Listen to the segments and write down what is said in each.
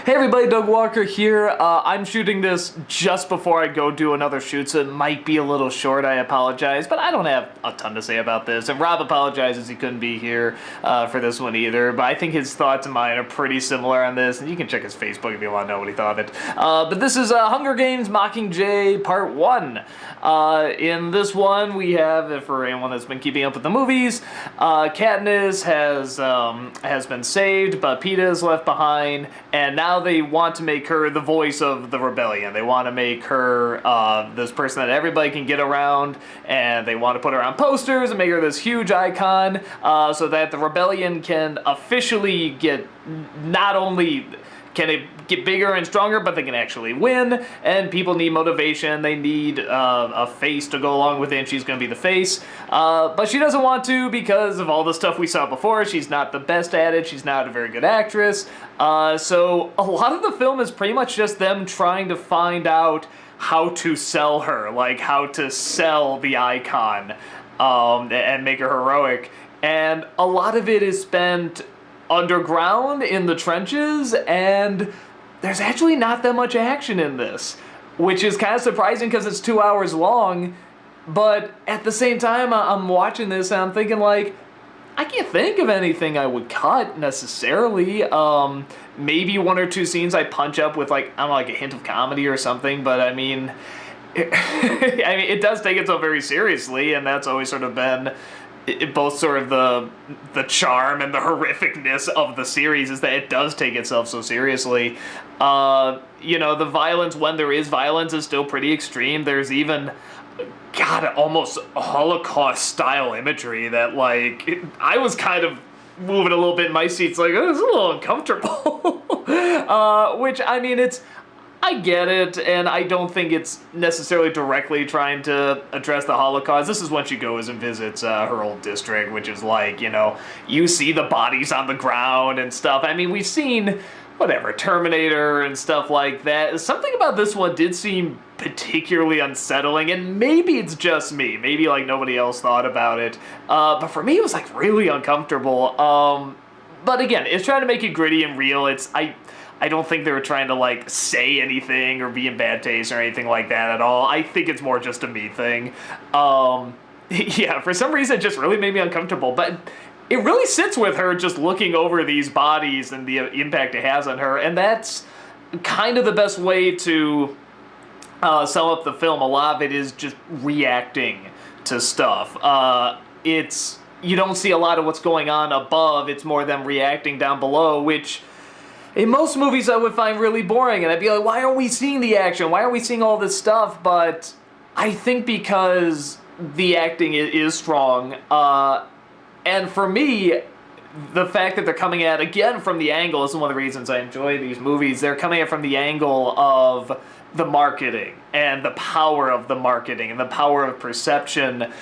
Hey everybody, Doug Walker here. I'm shooting this just before I go do another shoot, so it might be a little short, I apologize, but I don't have a ton to say about this. And Rob apologizes he couldn't be here for this one either, but I think his thoughts and mine are pretty similar on this, and you can check his Facebook if you want to know what he thought of it. But this is Hunger Games Mockingjay Part 1. In this one, we have, for anyone that's been keeping up with the movies, Katniss has been saved, but Peeta is left behind, and now they want to make her the voice of the rebellion. They want to make her this person that everybody can get around, and they want to put her on posters and make her this huge icon so that the rebellion can officially get, not only can it get bigger and stronger, but they can actually win, and people need motivation. They need a face to go along with it, and she's going to be the face. But she doesn't want to because of all the stuff we saw before. She's not the best at it. She's not a very good actress. So a lot of the film is pretty much just them trying to find out how to sell her, like how to sell the icon and make her heroic. And a lot of it is spent underground in the trenches, and there's actually not that much action in this, which is kind of surprising because it's 2 hours long. But at the same time, I'm watching this and I'm thinking, like, I can't think of anything I would cut necessarily. Maybe one or two scenes I punch up with, like, I don't know, like a hint of comedy or something, but I mean, it does take itself very seriously, and that's always sort of been both sort of the charm and the horrificness of the series, is that it does take itself so seriously. You know, the violence, when there is violence, is still pretty extreme. There's even, God, almost Holocaust-style imagery that, like, I was kind of moving a little bit in my seats, like, oh, it's a little uncomfortable. Which, I mean, I get it, and I don't think it's necessarily directly trying to address the Holocaust. This is when she goes and visits her old district, which is like, you know, you see the bodies on the ground and stuff. I mean, we've seen, whatever, Terminator and stuff like that. Something about this one did seem particularly unsettling, and maybe it's just me. Maybe, like, nobody else thought about it. But for me, it was, like, really uncomfortable. But again, it's trying to make it gritty and real. I don't think they were trying to, like, say anything or be in bad taste or anything like that at all. I think it's more just a me thing. Yeah, for some reason it just really made me uncomfortable. But it really sits with her just looking over these bodies and the impact it has on her. And that's kind of the best way to sum up the film. A lot of it is just reacting to stuff. You don't see a lot of what's going on above. It's more them reacting down below, which in most movies I would find really boring, and I'd be like, why aren't we seeing the action? Why aren't we seeing all this stuff? But I think because the acting is strong, and for me, the fact that they're coming at, again, from the angle, this is one of the reasons I enjoy these movies, they're coming at from the angle of the marketing, and the power of the marketing, and the power of perception.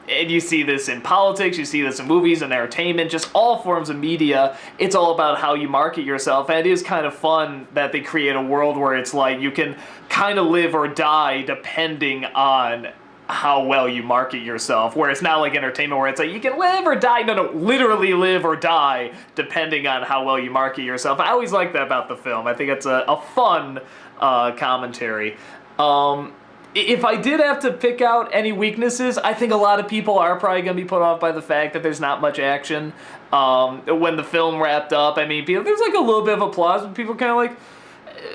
And you see this in politics, you see this in movies and entertainment, just all forms of media. It's all about how you market yourself, and it is kind of fun that they create a world where it's like you can kind of live or die depending on how well you market yourself, where it's not like entertainment where it's like you can live or die. No, literally live or die depending on how well you market yourself. I always like that about the film. I think it's a fun commentary. If I did have to pick out any weaknesses, I think a lot of people are probably going to be put off by the fact that there's not much action. When the film wrapped up, I mean, there's like a little bit of applause, but people kind of like,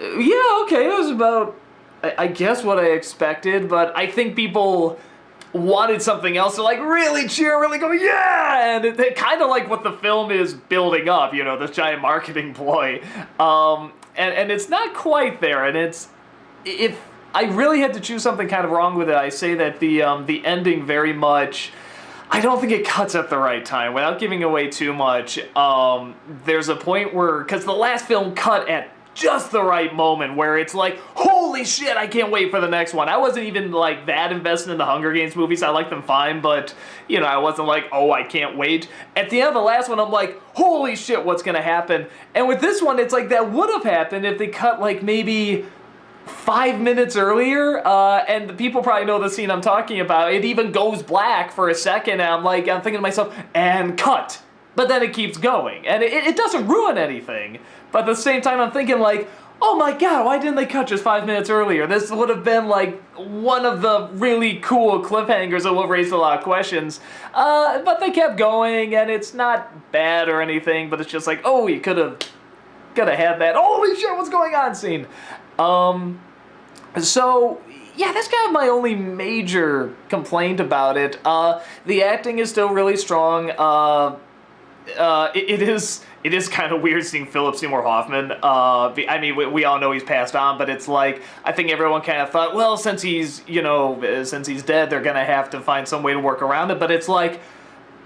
yeah, okay, it was about, I guess, what I expected, but I think people wanted something else to, like, really cheer, really go, yeah! And it kind of like what the film is building up, you know, this giant marketing ploy. And it's not quite there, and if I really had to choose something kind of wrong with it, I say that the ending very much, I don't think it cuts at the right time. Without giving away too much, there's a point where, because the last film cut at just the right moment where it's like, holy shit, I can't wait for the next one. I wasn't even, like, that invested in the Hunger Games movies. I like them fine, but, you know, I wasn't like, oh, I can't wait. At the end of the last one, I'm like, holy shit, what's gonna happen? And with this one, it's like, that would have happened if they cut, like, maybe 5 minutes earlier, and the people probably know the scene I'm talking about. It even goes black for a second, and I'm thinking to myself, and cut. But then it keeps going, and it doesn't ruin anything, But at the same time, I'm thinking like, oh my god, why didn't they cut just 5 minutes earlier? This would have been like one of the really cool cliffhangers that would have raised a lot of questions. But they kept going, and it's not bad or anything, but it's just like, oh, you could have had that holy shit, what's going on scene. So yeah, that's kind of my only major complaint about it. The acting is still really strong. It is kind of weird seeing Philip Seymour Hoffman. I mean, we all know he's passed on, but it's like, I think everyone kind of thought, well, since he's dead, they're gonna have to find some way to work around it. But it's like,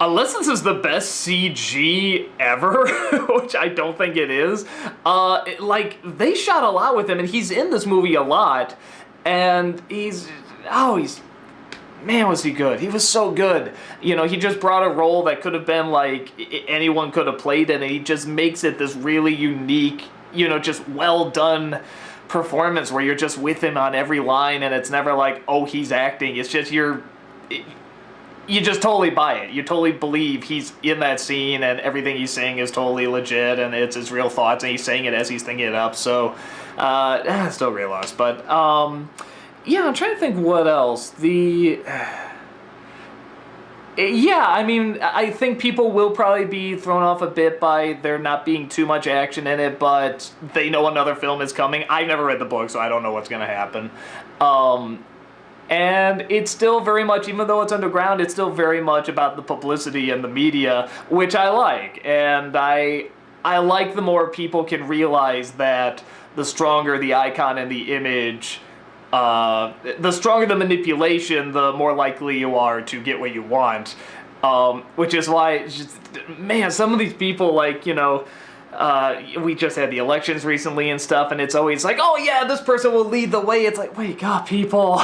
unless this is the best CG ever, which I don't think it is, like, they shot a lot with him, and he's in this movie a lot, and man, was he good. He was so good. You know, he just brought a role that could have been, like, anyone could have played it, and he just makes it this really unique, just well-done performance where you're just with him on every line, and it's never like, oh, he's acting. It's just you just totally buy it. You totally believe he's in that scene, and everything he's saying is totally legit, and it's his real thoughts, and he's saying it as he's thinking it up, so, still real lost, but, yeah, I'm trying to think what else. Yeah, I mean, I think people will probably be thrown off a bit by there not being too much action in it, but they know another film is coming. I've never read the book, so I don't know what's going to happen. And it's still very much, even though it's underground, it's still very much about the publicity and the media, which I like. And I like the more people can realize that the stronger the icon and the image, the stronger the manipulation, the more likely you are to get what you want. Which is why, man, some of these people, like, we just had the elections recently and stuff, and it's always like, oh yeah, this person will lead the way. It's like, wake up, people.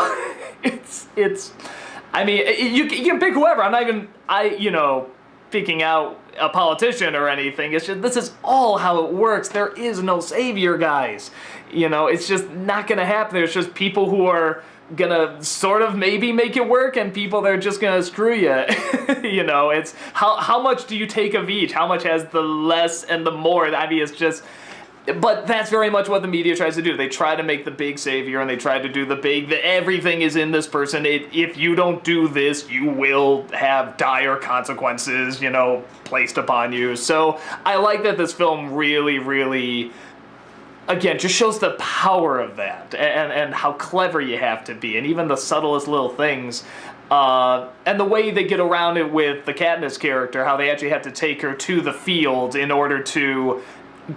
I mean, you can pick whoever. I'm not even, picking out a politician or anything. It's just, this is all how it works. There is no savior, guys. It's just not gonna happen. There's just people who are gonna sort of maybe make it work, and people that are just gonna screw you. It's how much do you take of each? How much has the less and the more? I mean, it's just, but that's very much what the media tries to do. They try to make the big savior, and they try to do the big, everything is in this person. If you don't do this, you will have dire consequences, placed upon you. So I like that this film really, really, again, just shows the power of that, and how clever you have to be, and even the subtlest little things. And the way they get around it with the Katniss character, how they actually have to take her to the field in order to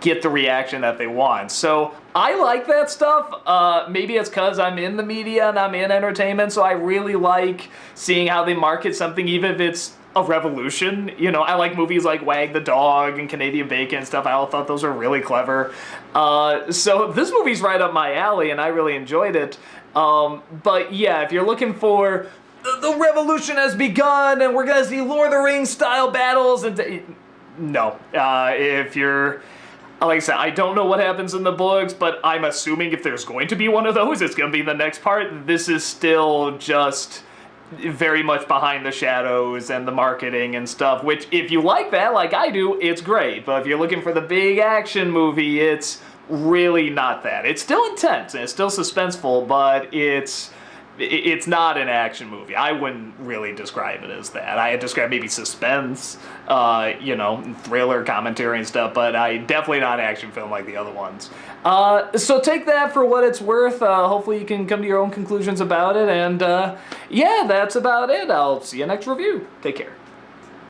get the reaction that they want. So I like that stuff. Maybe it's because I'm in the media and I'm in entertainment, so I really like seeing how they market something, even if it's a revolution. I like movies like Wag the Dog and Canadian Bacon and stuff. I all thought those were really clever. So this movie's right up my alley, and I really enjoyed it. But yeah, if you're looking for the revolution has begun and we're gonna see Lord of the Rings style battles, and no. If you're, like I said, I don't know what happens in the books, but I'm assuming if there's going to be one of those, it's going to be the next part. This is still just very much behind the shadows and the marketing and stuff, which, if you like that, like I do, it's great. But if you're looking for the big action movie, it's really not that. It's still intense, and it's still suspenseful, but it's not an action movie. I wouldn't really describe it as that. I describe maybe suspense, thriller, commentary and stuff, but definitely not an action film like the other ones. So take that for what it's worth. Hopefully you can come to your own conclusions about it, and yeah, that's about it. I'll see you next review. Take care.